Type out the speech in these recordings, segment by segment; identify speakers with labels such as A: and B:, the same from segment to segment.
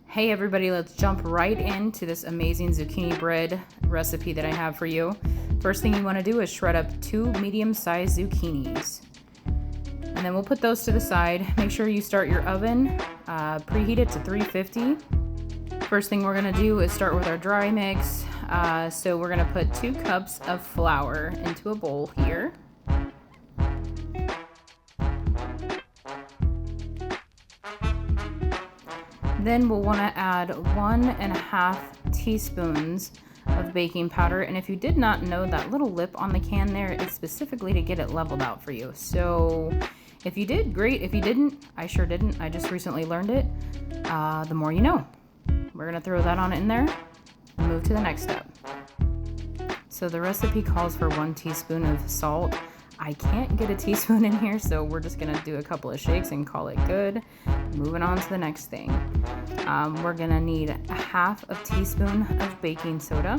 A: Hey everybody, let's jump right into this amazing zucchini bread recipe that I have for you. First thing you want to do is shred up 2 medium-sized zucchinis. And then we'll put those to the side. Make sure you start your oven, preheat it to 350. First thing we're going to do is start with our dry mix. So we're going to put 2 cups of flour into a bowl here. Then we'll want to add 1.5 teaspoons of baking powder. And if you did not know, that little lip on the can there is specifically to get it leveled out for you. So if you did, great. If you didn't, I sure didn't. I just recently learned it. The more you know. We're going to throw that on in there and move to the next step. So the recipe calls for 1 teaspoon of salt. I can't get a teaspoon in here, so we're just gonna do a couple of shakes and call it good. Moving on to the next thing. We're gonna need 1/2 teaspoon of baking soda.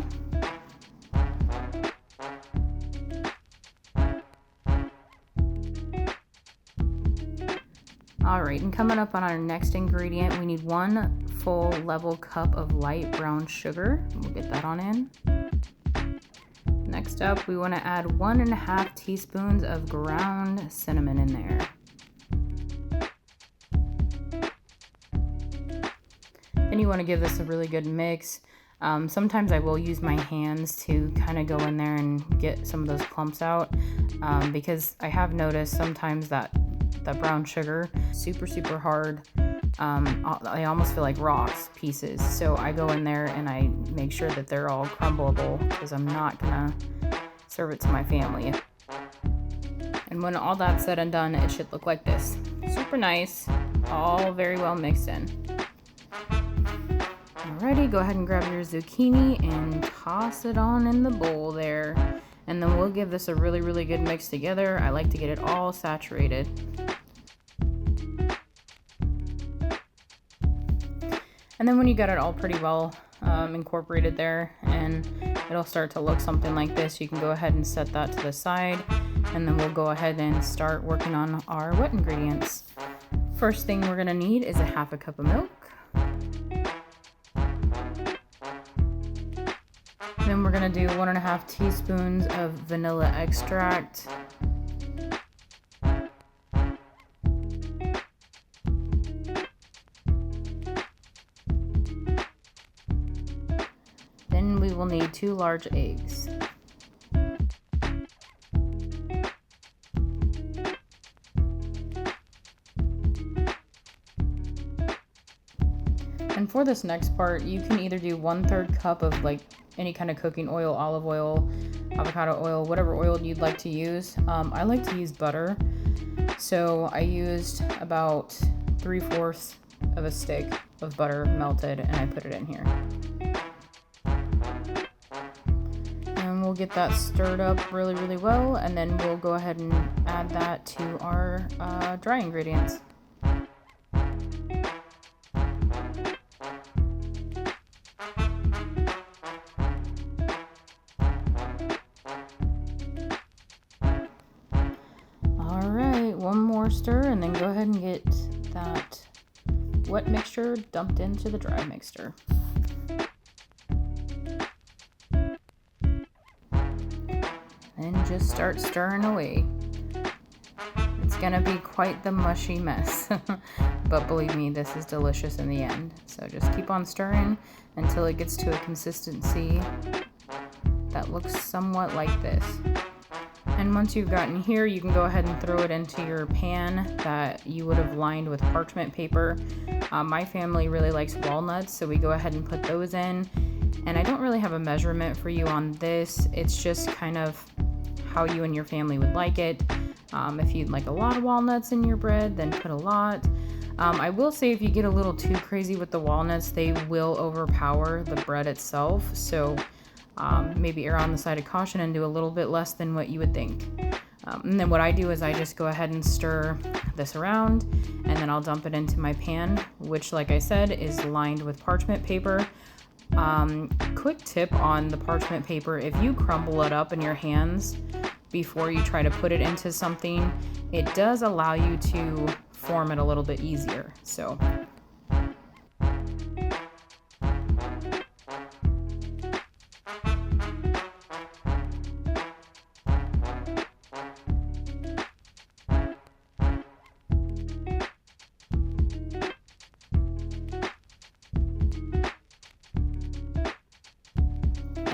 A: All right, and coming up on our next ingredient, we need 1 full level cup of light brown sugar. We'll get that on in. Next up, we want to add 1.5 teaspoons of ground cinnamon in there. Then you want to give this a really good mix. Sometimes I will use my hands to kind of go in there and get some of those clumps out because I have noticed sometimes that brown sugar, super hard. I almost feel like rocks pieces. So I go in there and I make sure that they're all crumbleable because I'm not gonna serve it to my family. And when all that's said and done, it should look like this. Super nice, all very well mixed in. Alrighty, go ahead and grab your zucchini and toss it on in the bowl there. And then we'll give this a really good mix together. I like to get it all saturated. And then when you got it all pretty well incorporated there and it'll start to look something like this, you can go ahead and set that to the side, and then we'll go ahead and start working on our wet ingredients. First thing we're gonna need is 1/2 cup of milk. Then we're gonna do 1.5 teaspoons of vanilla extract. Then we will need 2 large eggs. And for this next part, you can either do 1/3 cup of like any kind of cooking oil, olive oil, avocado oil, whatever oil you'd like to use. I like to use butter. So I used about 3/4 of a stick of butter melted and I put it in here. We'll get that stirred up really well, and then we'll go ahead and add that to our dry ingredients. All right, one more stir, and then go ahead and get that wet mixture dumped into the dry mixture. And just start stirring away. It's gonna be quite the mushy mess, but believe me, this is delicious in the end. So just keep on stirring until it gets to a consistency that looks somewhat like this. And once you've gotten here, you can go ahead and throw it into your pan that you would have lined with parchment paper. My family really likes walnuts, so we go ahead and put those in. And I don't really have a measurement for you on this. It's just kind of how you and your family would like it. If you'd like a lot of walnuts in your bread, then put a lot. I will say if you get a little too crazy with the walnuts, they will overpower the bread itself. So maybe err on the side of caution and do a little bit less than what you would think. And then what I do is I just go ahead and stir this around, and then I'll dump it into my pan, which, like I said, is lined with parchment paper. Quick tip on the parchment paper: if you crumble it up in your hands before you try to put it into something, it does allow you to form it a little bit easier. So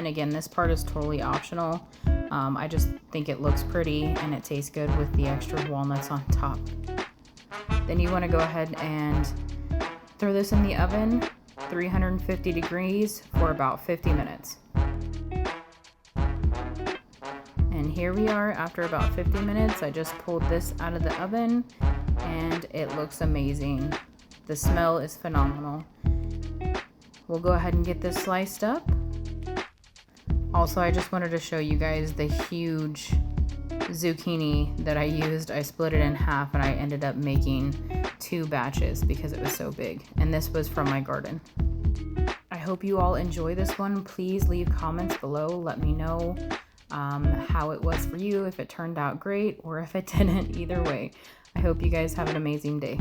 A: And again, this part is totally optional. I just think it looks pretty and it tastes good with the extra walnuts on top. Then you want to go ahead and throw this in the oven, 350 degrees for about 50 minutes. And here we are after about 50 minutes. I just pulled this out of the oven and it looks amazing. The smell is phenomenal. We'll go ahead and get this sliced up. Also, I just wanted to show you guys the huge zucchini that I used. I split it in half and I ended up making 2 batches because it was so big. And this was from my garden. I hope you all enjoy this one. Please leave comments below. Let me know how it was for you, if it turned out great or if it didn't. Either way, I hope you guys have an amazing day.